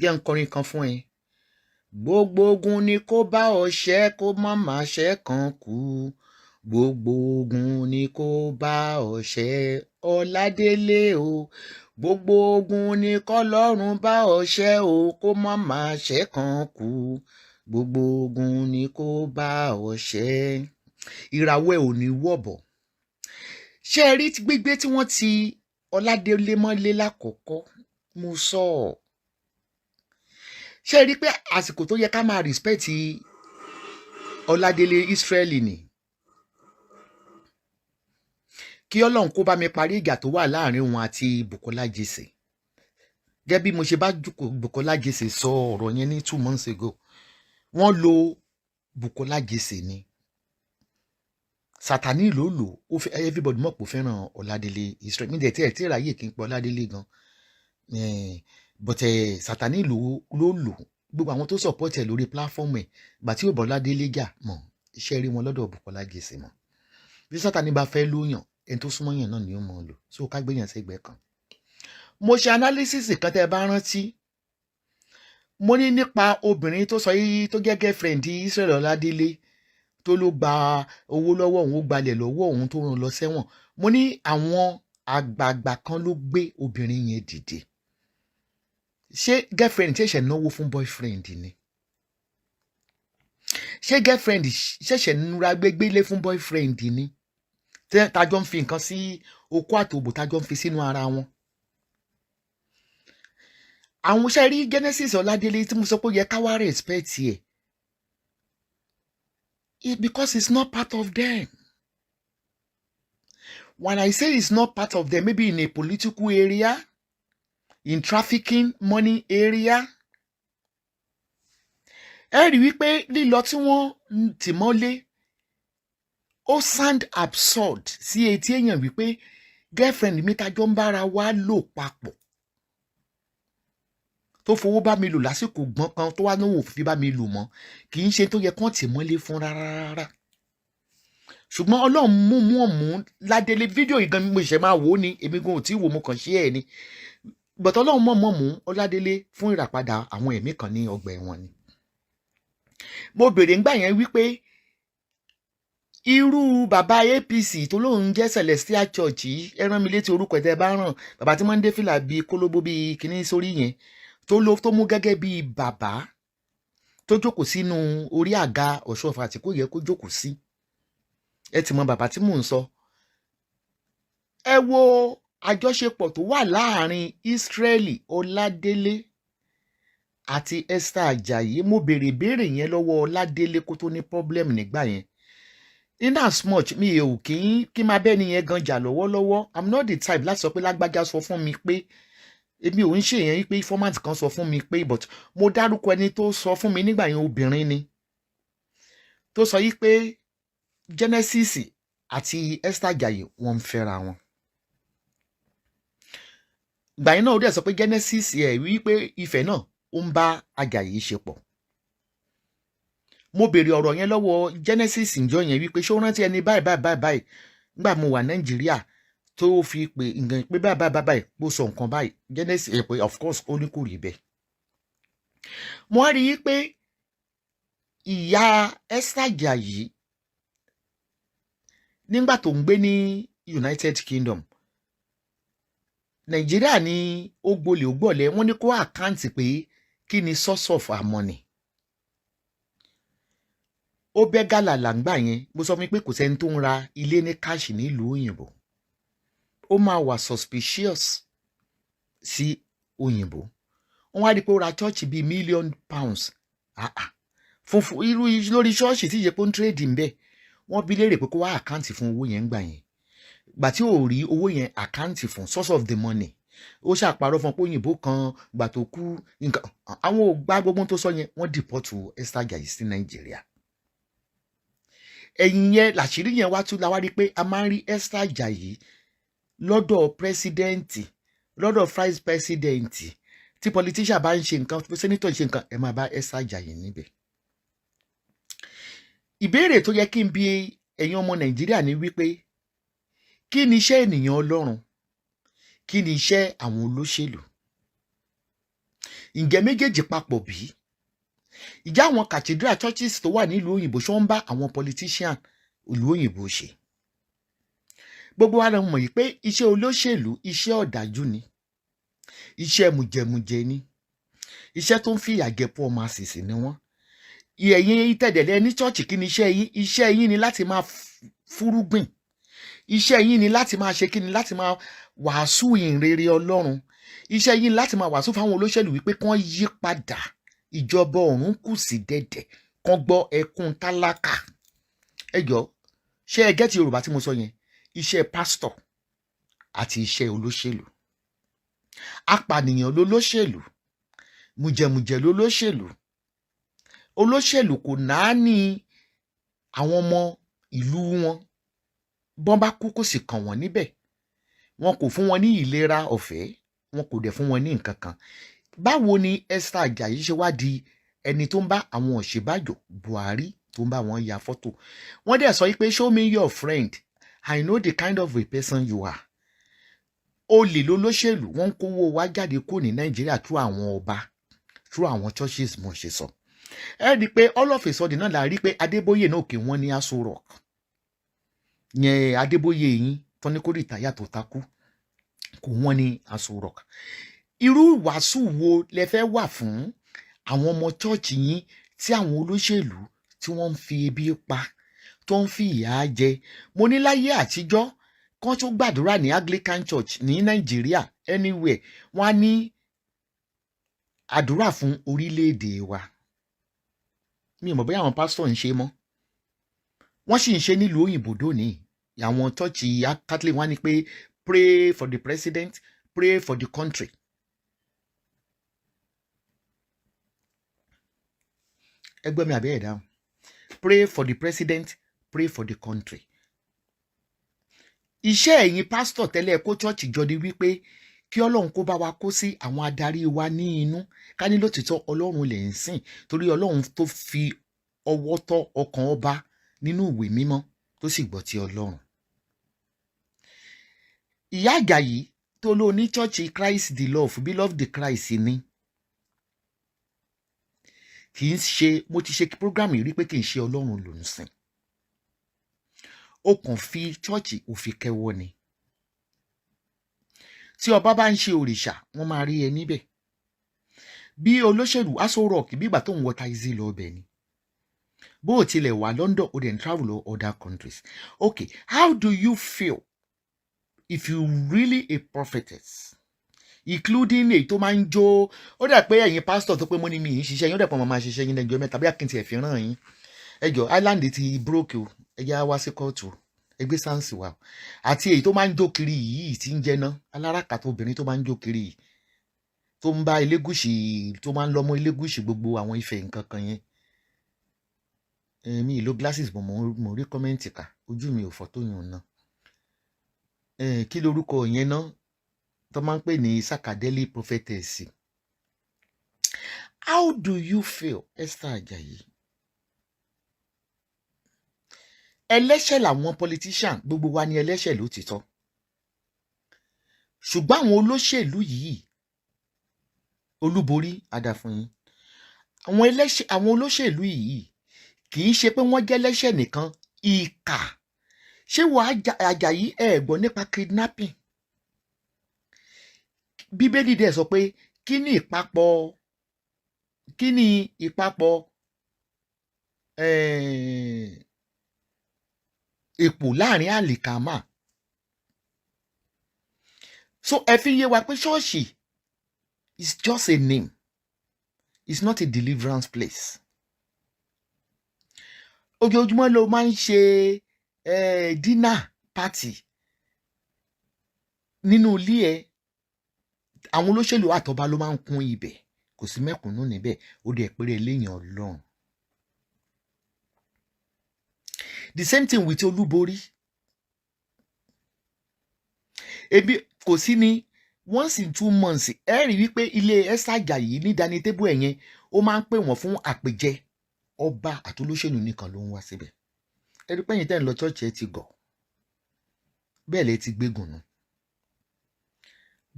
jẹ́ n kọrin kan fún ẹ. Gbogbo ogun ni kó bá ọ ṣẹ́, kó má má ṣẹ́ kan kú. Gbogbo ogun ni kó bá ọ ṣẹ́, Ọládélé o. Gbogbo ogun ni kọ́lọ́run bá ọ ṣẹ́ o, kó má má ṣẹ́ kan kú. Gbogbo ogun ni kó bá ọ ṣẹ́. Ìràwọ̀ ò ní wọ̀bọ̀. Ṣé ẹ rí gbígbé tí wọ́n ti Ọládélé mọ́lé lákọ̀ọ́kọ́? Mo sọ ọ́. Ṣé ẹ rí pé àsìkò tó yẹ ká máa respect Ọládélé Ísírẹ́lì ni? Kí Ọlọ́run kó bá mi parí ìjà tó wà láàrin wọn àti Bùkọ́lá Jesse. Gẹ́gẹ́ bí mo ṣe bá Bùkọ́lá Jesse sọ ọ̀rọ̀ yẹn ní 2 months ago. Wọ́n lo Bùkọ́lá Jesse ni. Sátánì ló lò ó, everybody mọ̀ pé ó fẹ́ràn Ọládélé Ísírẹ́lì. Mi dẹ̀ tí ráyè kí n pọ̀ Ọládélé gan. But Sátánì ló lò gbogbo àwọn tó support ẹ̀ lórí platform ẹ̀. Gbà tí ò bọ́ Ọládélé jà mọ̀ iṣẹ́ rí wọn lọ́dọ̀ Bùkọ́lá Jesse mọ̀. Bí Sátánì bá fẹ́ lóyàn, ẹni tó súnmọ́ yàn náà ni ó mọ̀ lò. So ká gbéyàn sẹ́gbẹ̀ẹ́ kan. Mo ṣe analysis kan tẹ́ ẹ bá rántí. Mo ní nípa obìnrin tó sọ yìí tó jẹ́ girlfriend Ísírẹ́lì Ọládélé tó ló gba owó lọ́wọ́ òun, ó gbalẹ̀ lọ́wọ́ òun tó rán lọ sẹ́wọ̀n. Mo ní àwọn àgbààgbà kan ló gbé obìnrin yẹn dìde. Ṣé girlfriend ṣẹ̀ṣẹ̀ náwó fún boyfriend ni? Ṣé girlfriend ṣẹ̀ṣẹ̀ nura gbégbélé fún boyfriend ni? Tájọ́ ń fi nǹkan sí okó àtòbò, tájọ́ ń fi sínú ara wọn. Àwọn ṣe rí Genesis Ọládélé tí mo sọ pé ó yẹ ká wá respect ẹ̀. Because it's not part of them. When I say it's not part of them, maybe in a political area, in trafficking money area. Ẹ rí wípé lílọ tí wọ́n tì mọ́lé ó sound absurd sí etí èèyàn wípé girlfriend mi tájọ́ ń bára wa lò papọ̀. Tó fowó bá mi lò lásìkò gbọ́n kan tó wá náwó fi bá mi lò mọ́, kì í ṣe tó yẹ kán tì mọ́lé fún rárá. Ṣùgbọ́n Ọlọ́run mú ọ̀mú Ládélé fídíò ìgan mo ṣẹ̀ máa wò ó ni, èmi gan ò tí wò mo kàn ṣe ẹ̀ ni. But Ọlọ́run mú Ọládélé fún ìràpadà àwọn ẹ̀mí kan ní ọgbà ẹ̀wọ̀n ni. Mo bèrè ńgbà yẹn wípé irú bàbá APC tó lóun jẹ́ Celestial Church yìí, ẹ rán mi létí orúkọ ẹ̀ tẹ́ bá ràn, bàbá tí wọ́n ń dé fìlà bíi kólóbó bíi kinní sórí yẹn, tó mú gẹ́gẹ́ bíi bàbá tó jókòó sínú orí àga ọ̀ṣọ́fà tí kò yẹ kó jókòó sí. Ẹ ti mọ bàbá tí mò ń sọ. Ẹ wo àjọṣepọ̀ tó wà láàrin Ísírẹ́lì Ọládélé àti Esther Ajayi. Mo béèrè ìbéèrè yẹn lọ́wọ́ Ọládélé kó tó ní problem nígbà yẹn. In as much mi ò kí máa bẹ́ni yẹn gan jà lọ́wọ́lọ́wọ́. I'm not the type láti sọ pé lágbájá sọ fún mi pé, èmi ò ń ṣe yẹn wípé informant kan sọ fún mi pé, but mo dárúkọ ẹni tó sọ fún mi nígbà yẹn, obìnrin ni. Tó sọ yìí pé Genesis àti Esther Ajayi wọ́n ń fẹ́ra wọn. Ìgbà yẹn náà ó dẹ̀ sọ pé Genesis ẹ̀ wípé ìfẹ́ náà ó ń bá Ajayi ṣe pọ̀. Mo béèrè ọ̀rọ̀ yẹn lọ́wọ́ Genesis ǹjọ́ yẹn wípé ṣé ó rántí ẹni báyìí nígbà mo wà Nàìjíríà tó fi pé nǹkan pé báyìí kó sọ nǹkan báyìí. Genesis pé of course ó ní kò rí bẹ́ẹ̀. Mo wá rí i pé ìyá Esther Ajayi nígbà tó ń gbé ní United Kingdom, Nàìjíríà ni ó gbolè ó gbọ̀lẹ̀, wọ́n ní kó àkáǹtì pé kí ni source of her money. Ó bẹ́ gàlà làǹgbà yẹn. Mo sọ fún mi pé kò sẹ́ni tó ń ra ilé ní káàṣì nílùú òyìnbó. Ó máa wà suspicious sí òyìnbó. Wọ́n wá rí pé ó ra chọ́ọ̀chì bíi £1 million. Fún irú lórí ṣọ́ọ̀ṣì tí ìyẹ́pọ̀ ń trade ń bẹ̀. Wọ́n bi léèrè pé kó wá àkáǹtì fún owó yẹn gbà yẹn. Gbà tí ò rí owó yẹn àkáǹtì fún source of the money. Ó ṣàparọ́ fún pé òyìnbó kan gbà tó kú nǹkan. Àwọn ò gbà gbogbo tó sọ yẹn, wọ́n deport Esther Ajayi sí Nàìjíríà. Ẹ̀yìn yẹn làṣírí yẹn wá tún la wá rí pé a máa ń rí Esther Ajayi lọ́dọ̀ pírẹsidẹ́ǹtì, lọ́dọ̀ vice pírẹsidẹ́ǹtì. Tí politician bá ń ṣe nǹkan, senator ń ṣe nǹkan, ẹ máa bá Esther Ajayi níbẹ̀. Ìbéèrè tó yẹ kí n bi ẹ̀yin ọmọ Nàìjíríà ni wípé kí ni iṣẹ́ ènìyàn Ọlọ́run? Kí ni iṣẹ́ àwọn olóṣèlú? ǹjẹ́ méjèèjì papọ̀ bí? Ìjà àwọn cathedral churches tó wà nílùú òyìnbó ṣó ń bá àwọn politician ìlú òyìnbó ṣe? Gbogbo wa la mọ̀ yìí pé iṣẹ́ olóṣèlú iṣẹ́ ọ̀dájú ni, iṣẹ́ mùjẹmùjẹ ni, iṣẹ́ tó ń fìyà jẹ poor masses ni wọ́n. Ẹ̀yin tẹ̀dẹ̀lẹ́ ní chọ́ọ̀chì kí ni iṣẹ́ yín? Iṣẹ́ yín ni láti máa fúrúgbìn, iṣẹ́ yín ni láti máa ṣe kí ni, láti máa wàásù ìhìnrere Ọlọ́run, iṣẹ́ yín ni láti máa wàásù fáwọn olóṣèlú wípé kán yí padà, ìjọba ọ̀run kù sí dẹ̀dẹ̀, kán gbọ́ ẹkún tálákà. Ẹ jọ̀ọ́, ṣé ẹ gẹ́tì Yorùbá tí mo sọ yẹn? Iṣẹ́ pásítọ̀ àti iṣẹ́ olóṣèlú. Apànìyàn lolóṣèlú, mùjẹmùjẹ lolóṣèlú. Olóṣèlú kò náání àwọn ọmọ ìlú wọn, bọ́n bá kú kò sì kàn wọ́n níbẹ̀. Wọn kò fún wọn ní ìlera ọ̀fẹ́, wọn kò dẹ̀ fún wọn ní nǹkan kan. Báwo ni Esther Ajayi ṣe wá di ẹni tó ń bá àwọn Ọ̀ṣínbàjò Buhari tó ń bá wọn ya fọ́tò? Wọ́n dẹ̀ sọ pé show me your friend, I know the kind of a person you are. Olè lolóṣèlú, wọ́n ń kówó wá jáde kúrò ní Nàìjíríà through àwọn ọba, through àwọn churches mo ṣe sọ. Ẹ rí i pé all of a sudden náà la rí pé Adébóyè náà kì wọ́n ní Aso Rock. Yẹn Adébóyè yín tán ní kó rìtáyà tó takú, kò wọ́n ní Aso Rock. Irú ìwàásù wo lẹ fẹ́ wà fún àwọn ọmọ chọ́ọ̀chì yín tí àwọn olóṣèlú tí wọ́n ń fi ebi pa, tó ń fi ìyà jẹ? Mo ní láyé àtijọ́ kán tó gbàdúrà ní Anglican Church ní Nàìjíríà anywhere, wọ́n á ní àdúrà fún orílẹ̀-èdè wa. Mi ò mọ̀ bóyá àwọn pásítọ̀ ń ṣe mọ́. Wọ́n sì ń ṣe nílùú òyìnbó dòní. Àwọn chọ́ọ̀chì Catholic wọ́n ní pé pray for the president, pray for the country. Ẹgbẹ́ mi àbí ẹ̀ dáhùn. Pray for the president, pray for the country. Iṣẹ́ ẹ̀yin pásítọ̀ tẹ́lẹ̀ kó chọ́ọ̀chì jọ ni wípé kí Ọlọ́run kó bá wa kó sí àwọn adarí wa ní inú. Ká ní lótìtọ́ Ọlọ́run lè ń sìn, torí Ọlọ́run tó fi ọwọ́ tọ́ ọkàn ọba nínú ìwé mímọ́ tó sì gbọ́ ti Ọlọ́run. Ìyá Àjàyí tó ló ní chọ́ọ̀chì Christ the Love, Beloved the Christ ni. Kì í ṣe, mo ti ṣe program yìí rí pé kì í ṣe Ọlọ́run ló ń sìn. Ó kàn fi chọ́ọ̀chì òfin kẹwọ́ ni. Tí ọba bá ń ṣe òrìṣà, wọ́n máa rí ẹ níbẹ̀. Bí olóṣèlú Aso Rock bí ìgbà tó ń wọ táìsì lọ ọbẹ̀ ni. Bó o tilẹ̀ wà London, o dẹ̀ ń travel to other countries. Okay, how do you feel if you really a prophetess? Including èyí tó máa ń jó. Ó dà pé ẹ̀yin pásítọ̀ tó pé mo ní mi ń ṣiṣẹ́ yín, ó dẹ̀ pọ̀ mọ́ máa ṣiṣẹ́ yín lẹ́jọ́ mẹ́ta bí àkíntì ẹ̀fín ràn yín. Ẹjọ́ Island ti broke o, ẹjẹ́ wá sí kóòtù, ẹgbẹ́ sáǹsì wa. Àti èyí tó máa ń jó kiri yìí tí ń jẹná, aláràkàtà obìnrin tó máa ń jó kiri yìí, tó ń bá Elégùṣì, tó máa ń lọ́mọ Elégùṣì gbogbo àwọn Ifẹ̀ nǹkan kan yẹn. Mi ìlò glasses bọ̀ mo rí kọ́mẹ́ǹtì kà, ojú mi ò fọ́ tó yàn náà. Kí lorúkọ yẹn náà tó máa ń pè ní Sakadeli prophetess? How do you feel, Esther Ajayi? Ẹlẹ́ṣẹ̀ làwọn politician, gbogbo wa ni ẹlẹ́ṣẹ̀ lótìtọ́. Ṣùgbọ́n àwọn olóṣèlú yìí, olúborí adáfún yín. Àwọn olóṣèlú yìí kì í ṣe pé wọ́n jẹ́ ẹlẹ́ṣẹ̀ nìkan, ìkà. Ṣé wọ́n Àjàyí ẹ̀ gbọ́ nípa kidnapping? Bíbélì dẹ̀ sọ pé kí ni ìpapọ̀ èpò láàrin àlìkàmà. So ẹ fi yé wa pé ṣọ́ọ̀ṣì is just a name, it's not a deliverance place. Ojoojúmọ́ ló máa ń ṣe dinner party nínú ilé ẹ. Àwọn olóṣèlú àtọba ló máa ń kún ibẹ̀, kò sí mẹ̀kúnnù níbẹ̀, ó dẹ̀ péré léèyàn Ọlọ́run. The same thing with olúborí. Ebi kò sí ní once in 2 months ẹ rí wípé ilé Esther Ajayi ní dání tébù ẹ̀yẹn ó máa ń pè wọ́n fún àpèjẹ. Ọba àtolóṣèlú nìkan ló ń wá síbẹ̀. Ẹ rí pé ẹ̀yin tẹ́ ń lọ chọ́ọ̀chì ẹ ti gọ̀, bẹ́ẹ̀ lẹ ti gbégùn nù.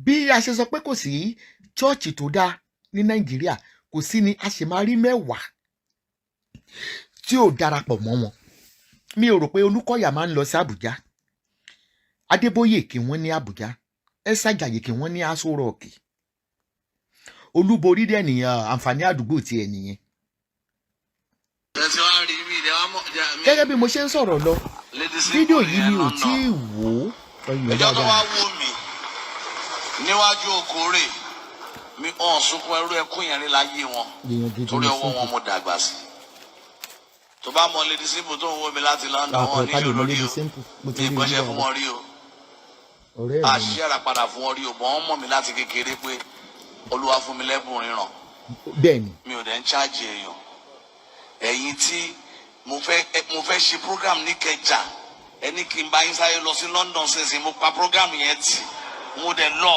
Bí a ṣe sọ pé kò sí chọ́ọ̀chì tó dáa ní Nàìjíríà kò sí ni a sì máa rí 10 tí ò darapọ̀ mọ́ wọn. Mi ò rò pé Olúkọ̀yà máa ń lọ sí Àbújá, Adébóyè kí wọ́n ní Àbújá, Ajayi kí wọ́n ní Aso Rock, Olúborí dẹ̀ nìyẹn àǹfààní àdúgbò tí ẹ nìyẹn. Gẹ́gẹ́ bí mo ṣe ń sọ̀rọ̀ lọ, fídíò yìí mi ò tí ì wò ó. Ẹjọ́ tó wá wò mí níwájú Okòrè mi hàn sunkún ẹrú ẹkún yẹn rí láyé wọn torí ọwọ́ wọn mo dàgbà sí. Tó bá mọ Lady Simple tó ń wò mí láti London wọn ní ìṣòro rí o, mi ìgbọ́nsẹ̀ fún wọn rí o, àṣìṣe ara padà fún wọn rí o, bọ́n wọ́n mọ̀ mí láti kékeré pé Olúwa fún mi lẹ́bùn ríran. Bẹ́ẹ̀ni. Mi ò dẹ̀ ń ṣáàjì èèyàn. Ẹ̀yin tí mo fẹ́ ṣe program ní Kẹjà ẹni kí n bá yín sáré lọ sí London ṣèṣin mo pa program yẹn tì mo dẹ̀ lọ.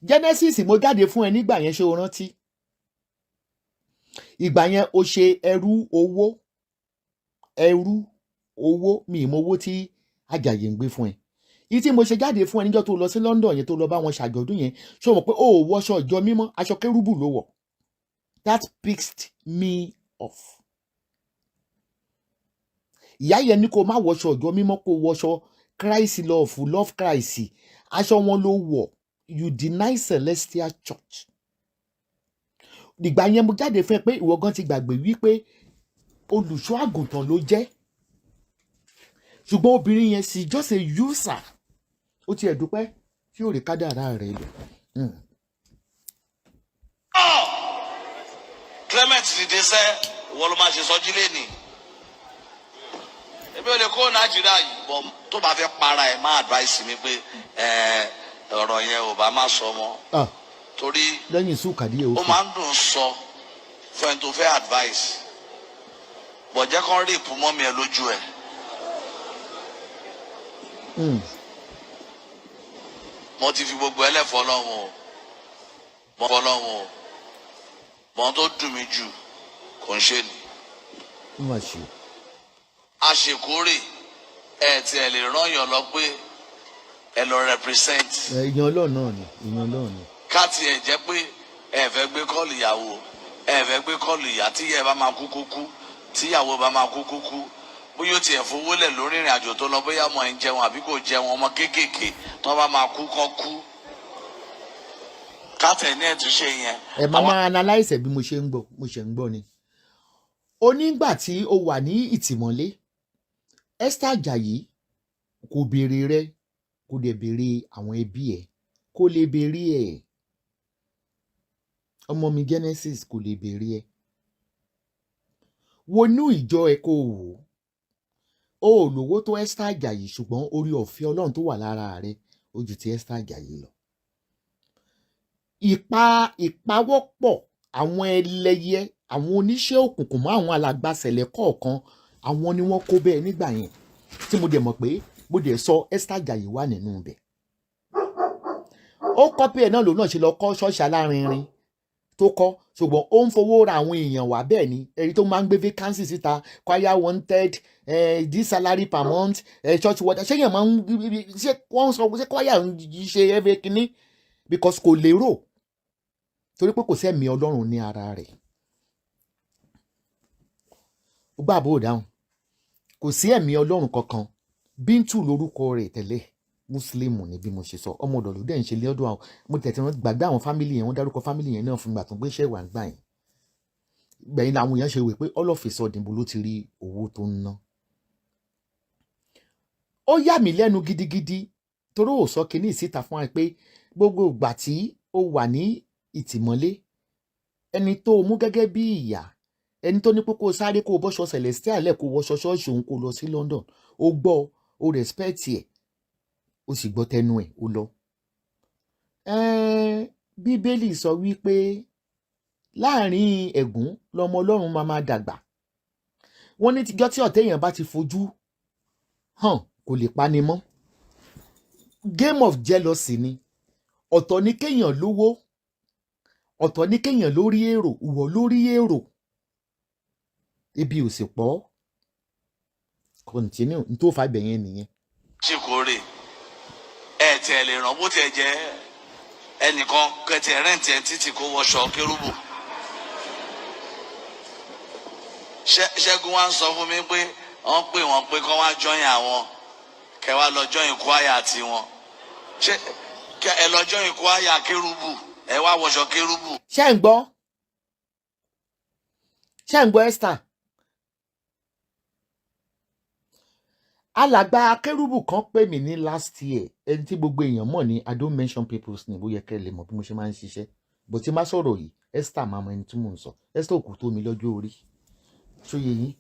Genesis mo jáde fún ẹ nígbà yẹn, ṣé o rántí? Ìgbà yẹn o ṣe ẹrú owó mi ìmọ̀ owó tí Ajayi ń gbé fún ẹ. Ìyí tí mo ṣe jáde fún ẹ níjọ́ tó lọ sí London yẹn tó lọ bá wọn ṣàjọ̀dún yẹn, ṣé o mọ̀ pé o ò wọṣọ ìjọ mímọ́, aṣọ kérúbù ló wọ̀. That pissed me off. Ìyá yẹn ní kó má wọṣọ ìjọ mímọ́, kó wọṣọ Christ love Christ, aṣọ wọn ló wọ̀. You deny Celestial Church. Ìgbà yẹn mo jáde fún ẹ pé ìwọ gan ti gbàgbé wípé olùṣọ́ àgùntàn ló jẹ́, ṣùgbọ́n obìnrin yẹn sì just a user. Ó ti ẹ̀ dúpẹ́ tí ò rí kádàrá rẹ̀ lọ. Clement dìde sẹ́ ìwọ ló máa ṣe sọ́jí lẹ́nì. Ebi ò lè kó Nàìjíríà yìí bọ̀ tó bá fẹ́ para ẹ̀ máa advice mi pé ọ̀rọ̀ yẹn ò bá má sọ mọ́. Torí lẹ́yìn sùkàdí ẹ̀ ó máa ń dùn sọ fún ẹni tó fẹ́ advice. Bọ̀ jẹ́ kán rí ìpumọ́ mi ẹ lójú ẹ̀. Mo ti fi gbogbo ẹlẹ́fọ́ Ọlọ́run o. Mo fọ́ Ọlọ́run o. Mọ̀ tó dùn mí jù kò ń ṣe ni. Àṣekórè ẹ tí ẹ lè rán yàn lọ pé ẹ lọ represent. Èèyàn Ọlọ́run náà ni, èèyàn Ọlọ́run ni. Ká tiẹ̀ jẹ́ pé ẹ fẹ́ gbé kọ́ọ̀lù ìyàwó, ẹ fẹ́ gbé kọ́ọ̀lù ìyá tí ìyá ẹ bá máa kú kú kú, tí ìyàwó bá máa kú kú kú. Bóyá ó tiẹ̀ fowó lẹ̀ lórí ìrìn àjò tó lọ, bóyá ọmọ ẹ̀ ń jẹun àbí kò jẹun, ọmọ kéékèèké tó bá máa kú kọ́ kú. Kátẹ̀ ní ẹ̀túnṣe yẹn. Ẹ máa analyse bí mo ṣe ń gbọ́ ni. Onígbà tí o wà ní ìtìmọ́lé, Esther Ajayi kò béèrè rẹ, kò dẹ̀ béèrè àwọn ẹbí ẹ̀, kò lè béèrè ẹ̀. Ọmọ mi Genesis kò lè béèrè ẹ̀. Wọnú ìjọ ẹ kó wò. O ò lówó tó Esther Ajayi, ṣùgbọ́n orí ọ̀fẹ́ Ọlọ́run tó wà lára rẹ ó ju ti Esther Ajayi lọ. Ìpawọ́pọ̀ àwọn ẹlẹ́yẹ, àwọn oníṣẹ́ òkùnkùn mọ́ àwọn alàgbàsẹ̀lẹ̀ kọ̀ọ̀kan, àwọn ni wọ́n kó bẹ́ẹ̀ nígbà yẹn tí mo dẹ̀ mọ̀ pé mo dẹ̀ sọ Esther Ajayi wà nínú ibẹ̀. Ó kọ́pì ẹ̀ náà lòun náà ṣe lọ kọ́ ṣọ́ọ̀ṣì alárinrin tó kọ́, ṣùgbọ́n ó ń fowó ra àwọn èèyàn wá bẹ́ẹ̀ ni, ẹni tó máa ń gbé vacancy síta, choir wanted, this salary per month, church water, ṣé èèyàn máa ń ṣe wọ́n sọ pé choir ń ṣe every kinní because kò lérò, torí pé kò sẹ́mi Ọlọ́run ní ara rẹ̀. Ó gbà bó dáhùn, kò sí ẹ̀mí Ọlọ́run kankan. Bíntù lórúkọ rẹ̀ tẹ́lẹ̀, Muslim ni bí mo ṣe sọ, ọmọ ọ̀dọ̀ ló dẹ̀ ń ṣe lé ọdún àwọn, mo tẹ̀tẹ̀ wọn gbàgbé àwọn fámìlì yẹn, wọ́n dárúkọ fámìlì yẹn náà fún ìgbà tó ń gbé iṣẹ́ ìwà ń gbà yẹn. Gbẹ̀yìn làwọn èèyàn ṣe wè pé all of a sudden bó ló ti rí owó tó ń ná. Ó yà mí lẹ́nu gidigidi torí ò sọ kinní síta fún wa pé gbogbo ìgbà tí ó wà ní ìtìmọ́lé, ẹni tó mú gẹ́gẹ́ bí ìyá, ẹni tó ní pé kó sáré kó bọ́ṣọ Celestial lẹ̀ kó wọṣọ ṣọ́ọ̀ṣì òun kó lọ sí London, ó gbọ́, ó respect ẹ̀, ó sì gbọ́ tẹnu ẹ̀, ó lọ. Bíbélì sọ wípé láàrin ẹ̀gún lọmọ Ọlọ́run máa dàgbà. Wọ́n ní tíjọ́ tí ọ̀tẹ̀ èèyàn bá ti fojú hàn kò lè pani mọ́. Game of jealousy ni. Ọ̀tọ̀ ní kéèyàn lówó, ọ̀tọ̀ ní kéèyàn lórí èrò, ìwọ lórí èrò. Ibi ò sì pọ̀. Continue n tó fa ibẹ̀ yẹn nìyẹn. Ṣìkórè ẹ tẹ̀ lè ràn bó tiẹ̀ jẹ́ ẹnìkan kẹtì rẹ́ǹtì ẹ̀ títí kó wọṣọ kérúbù. Ṣẹ́gun wá ń sọ fún mi pé wọ́n pè wọ́n pé kọ́ wá jọyìn àwọn kẹwàá lọ jọyìn kwaya tiwọn. Ṣé ẹ lọ jọyìn kwaya kérúbù ẹ wá wọṣọ kérúbù. Ṣé ń gbọ́ Esther? Alàgbà kérúbù kan pè mí ní last year, ẹni tí gbogbo èèyàn mọ̀ ní I don't mention people's name, bóyá kẹ́ lè mọ̀ bí mo ṣe máa ń ṣiṣẹ́, bó ti má sọ̀rọ̀ yìí Esther máa mọ ẹni tí mò ń sọ. Esther òkú tó mi lọ́jọ́ orí ṣóyè yín.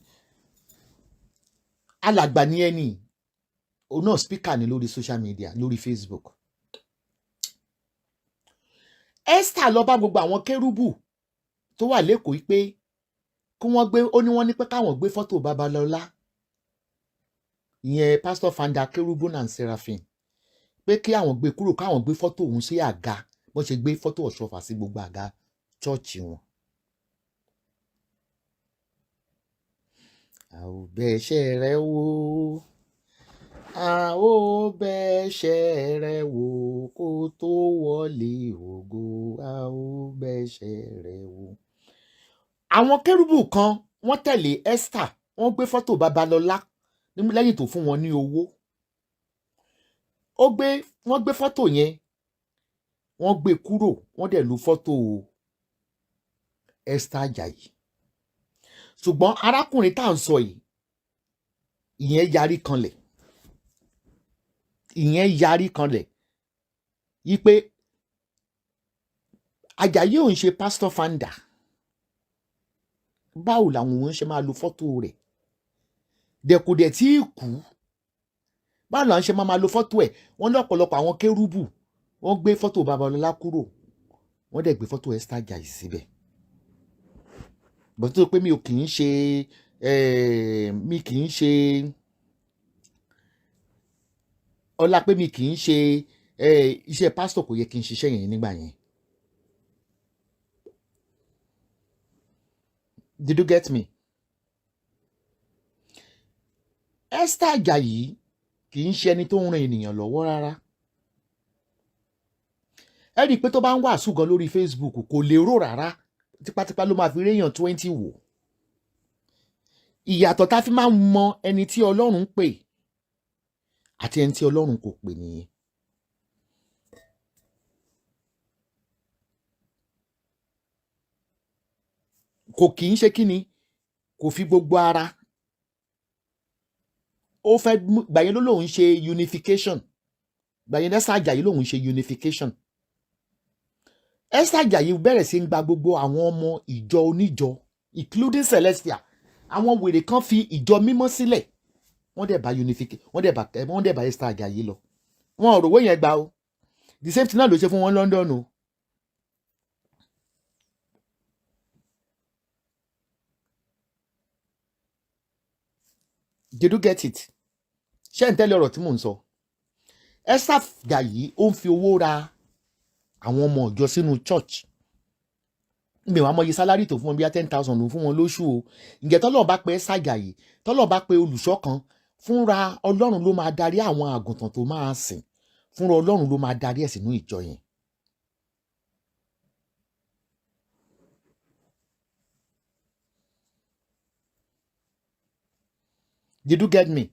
Alàgbà ní ẹni òun náà speaker ní lórí social media, lórí Facebook. Esther lọ bá gbogbo àwọn kérúbù tó wà lẹ́kọ̀ọ́ pé kí wọ́n gbé, ó ní wọ́n ní pé káwọn gbé fọ́tò Babalọ́lá, ìyẹn pastor founder Cherubim and Seraphim, pé kí àwọn gbé kúrò, káwọn gbé fọ́tò òun sí àga bó ṣe gbé fọ́tò Ọ̀ṣọ́fà sí gbogbo àga chọ́ọ̀chì wọn. A ò bẹ̀ṣẹ̀ rẹ wò, a ò bẹ̀ṣẹ̀ rẹ wò kó tó wọlé ògo, a ò bẹ̀ṣẹ̀ rẹ wò. Àwọn kérúbù kan wọ́n tẹ̀lé Esther, wọ́n gbé fọ́tò Babalọ́lá lẹ́yìn tó fún wọn ní owó. Wọ́n gbé fọ́tò yẹn, wọ́n gbé kúrò, wọ́n dẹ̀ lu fọ́tò Esther Ajayi. Ṣùgbọ́n arákùnrin tá à ń sọ yìí, ìyẹn yarí kanlẹ̀ yí pé Ajayi ò ń ṣe pastor founder. Báwo làwọn òun ṣe máa lu fọ́tò rẹ̀? Dẹ̀kùdẹ̀ tí kú, báwo làwọn ṣe máa lo fọ́tò ẹ̀? Wọ́n ní ọ̀pọ̀lọpọ̀ àwọn kérúbù wọ́n gbé fọ́tò Babalọ́lá kúrò, wọ́n dẹ̀ gbé fọ́tò Esther Ajayi síbẹ̀. Bó tó pé mi kì í ṣe ọlá pé mi kì í ṣe iṣẹ́ pásítọ̀, kò yẹ kí n ṣiṣẹ́ yẹn nígbà yẹn. Did you get me? Esther Ajayi kì í ṣe ẹni tó ń ran ènìyàn lọ́wọ́ rárá. Ẹ rí i pé tó bá ń wàásù gan lórí Facebook kò lérò rárá, tipátipá ló máa fi réyàn 20 wò. Ìyàtọ̀ tá fi máa ń mọ ẹni tí Ọlọ́run ń pè àti ẹni tí Ọlọ́run kò pè nìyẹn. Kò kì í ṣe kíni, kò fi gbogbo ara. Ó fẹ́ gbàyẹn ló lòun ṣe unification, gbàyẹn Esther Ajayi lòun ṣe unification. Esther Ajayi bẹ̀rẹ̀ sí ń gba gbogbo àwọn ọmọ ìjọ oníjọ including Celestial. Àwọn wèrè kan fi ìjọ mímọ́ sílẹ̀, wọ́n dẹ̀ bá unification, wọ́n dẹ̀ bá Esther Ajayi lọ. Wọn ò rówó yẹn gbà o. The same thing náà ló ṣe fún wọn London o. Did you get it? Ṣé ń tẹ́lẹ̀ ọ̀rọ̀ tí mò ń sọ? Esther Ajayi ó ń fi owó ra àwọn ọmọ ìjọ sínú church. Mi wá mọye sálárì tó fún wọn bí i 10,000 ló fún wọn lóṣù o. Ǹjẹ́ tọ́lọ̀ bá pe Esther Ajayi, tọ́lọ̀ bá pe olùṣọ́ kan, fúnra Ọlọ́run ló máa darí àwọn àgùntàn tó máa sìn. Fúnra Ọlọ́run ló máa darí ẹ̀ sínú ìjọ yẹn. Did you get me?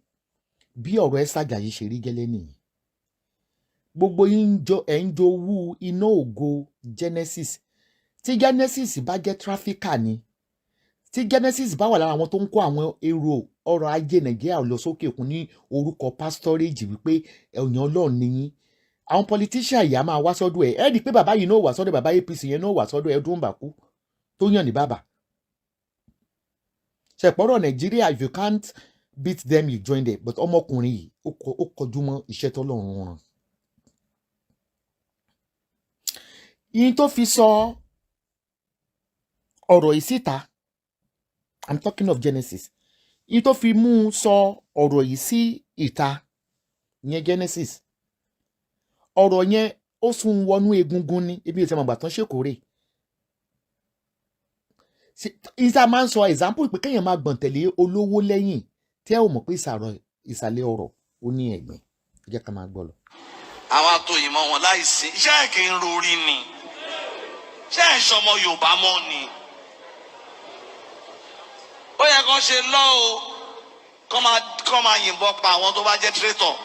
Bí ọ̀rọ̀ Esther Ajayi ṣe rí gẹ́lẹ́ nìyí. Gbogbo yín ẹ̀ ń jowú iná ògo Genesis. Tí Genesis bá jẹ́ trafficker ni, tí Genesis bá wà lára àwọn tó ń kó àwọn èrò ọrọ̀ ajé Nàìjíríà lọ sókè òkun ní orúkọ pastorage wípé ẹ̀yàn Ọlọ́run ni yín, àwọn politician yìí á máa wá sọ́dọ̀ ẹ̀. Ẹ rí i pé bàbá yìí náà wà sọ́dọ̀, bàbá APC yẹn náà wà sọ́dọ̀ Ẹdún Mbàkú tó yàn ní bàbá. Ṣẹ̀pọ̀rọ̀ Nàìjíríà, if you can't beat them you join them, but ọmọkùnrin yìí ó kọjú mọ́ iṣẹ́ tọ́lọ́run rán. Yín tó fi sọ ọ̀rọ̀ yìí síta, I'm talking of Genesis. Yín tó fi mú sọ ọ̀rọ̀ yìí sí ìta, yẹn Genesis. Ọ̀rọ̀ yẹn ó sún wọnú egungun ní ibi ìtẹ́mọ̀ àgbà tán ṣèkórè. Isa máa ń sọ example pé kéèyàn máa gbọ̀n tẹ̀lé olówó lẹ́yìn tí ẹ ò mọ̀ pé ìsàlẹ̀ ọ̀rọ̀ ó ní ẹ̀gbìn. Ẹ jẹ́ ká máa gbọ́ lọ. àwọn àtòyìnbó wọn láìsí iṣẹ́ kì í rorí ni ṣé ẹ̀ ń ṣọmọ Yorùbá mọ́ ni ó yẹ kó ṣe lọ́ o kọ́ máa yìnbọn pa àwọn tó bá jẹ́ traitor.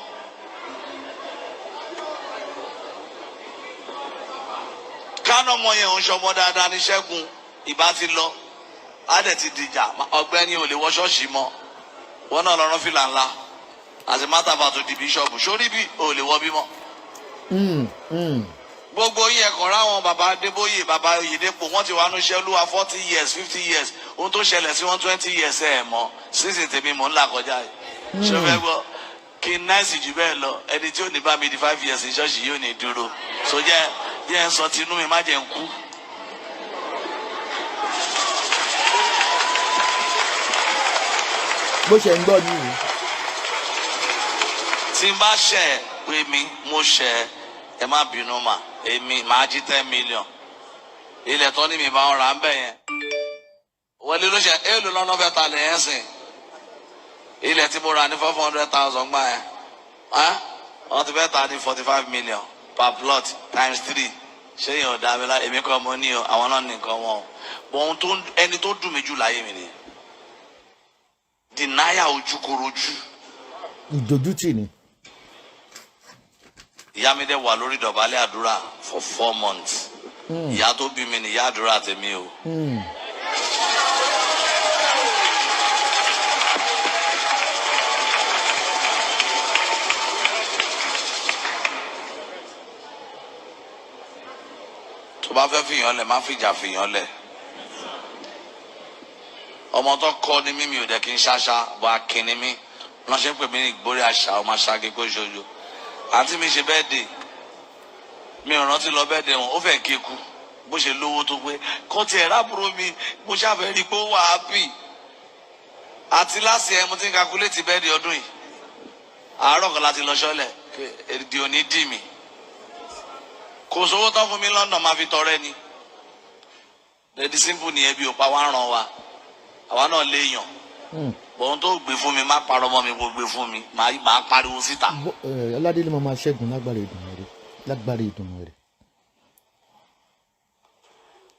kánà ọmọ yẹn ń ṣọmọ dáadáa ní Ṣẹ́gun ìbá ti lọ á dẹ̀ ti dìjà ọ̀gbẹ́ni ò lè wọ ṣọ́ọ̀ṣì mọ́ wọn náà lọ́rọ́ fìlà ńlá àti mátàbà tó di bíṣọ̀bù sórí bí ò lè wọ bímọ. gbogbo yín ẹ̀kọ́ ráwọn bàbá Adébóyè bàbá Oyèdépò wọ́n ti wà ní iṣẹ́ Olúwa 40 years 50 years ohun tó ṣẹlẹ̀ sí wọn 20 years ẹ̀ mọ́ sísìn tèmi mò ń là kọjá yìí ṣé o fẹ́ gbọ́ kí n náìsì jù bẹ́ẹ̀ lọ ẹni tí ò ní bá mi di 5 years ní ṣọ́ọ̀ṣì yóò ní dúró so jẹ́ ń sọ tinú mi má jẹ́ ń kú. bó ṣe ń gbọ́ nìyí. tí n bá ṣẹ̀ pé mo ṣẹ̀ ẹ má bínú mà èmi màá jí 10 million ilẹ̀ tó ní mi bá ń ra ń bẹ̀ yẹn wọlé ló ṣe èèlò lọ́nà fẹ́ ta lè yẹn sìn ilẹ̀ tí mo ra ní 400,000 gbà yẹn wọ́n ti fẹ́ ta ní 45 million per plot times 3 ṣé yẹn ò dá mi lá èmi kọ́ mo ní o àwọn náà nìkan wọn o bọ̀ ohun tó ẹni tó dùn mí jù láyé mi ni dìnáyà ojúkorojú. ìdójútì ni. ìyá mi dẹ̀ wà lórí ìdọ̀bálẹ̀ àdúrà for 4 months ìyá tó bí mi ni ìyá àdúrà tèmi o. tó bá fẹ́ fìyàn lẹ̀ má fìjà fìyàn lẹ̀ ọmọ tó kọ́ ni mímí ò dẹ̀ kí n ṣáṣá bọ́ akínní mi ránṣẹ́ pè mí ní ìgbórí àṣà ọmọ aṣáájú kó ṣojú àǹtí mi ṣe birthday mi ò rántí lọ birthday wọn ó fẹ́ kéku bó ṣe lówó tó pé kó tiẹ̀ rábùrò mi mo ṣàfẹ́ rí pé ó wà happy àti láti ẹ̀ mo ti ń calculate birthday ọdún yìí àárọ̀ kan láti lọ ṣọ́lẹ̀ èdè òní dì mí kò sówó tán fún mi London máa fi tọrẹ ni lady simple ni ẹbí òpá wa ràn wá àwa náà léèyàn bọ́n tó gbé fún mi má parọ́ mọ́ mi kó gbé fún mi máa pariwo síta. Ladele máa ṣẹ́gun lágbára ìdùnnú rẹ̀.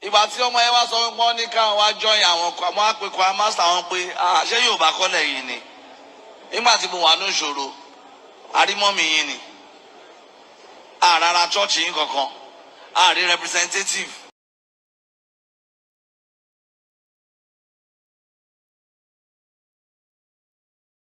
ìgbà tí ọmọ yẹn wá sọ pé wọ́n ní káwọn wá jọyìn àwọn ọmọ àpèkọ àmásà wọn pé ṣé Yorùbá kọ́lẹ̀ yìí ni nígbà tí mo wà ní ìṣòro àrímọ́mì yìí ni àràrà chọ́ọ̀chì yín kankan àrí representative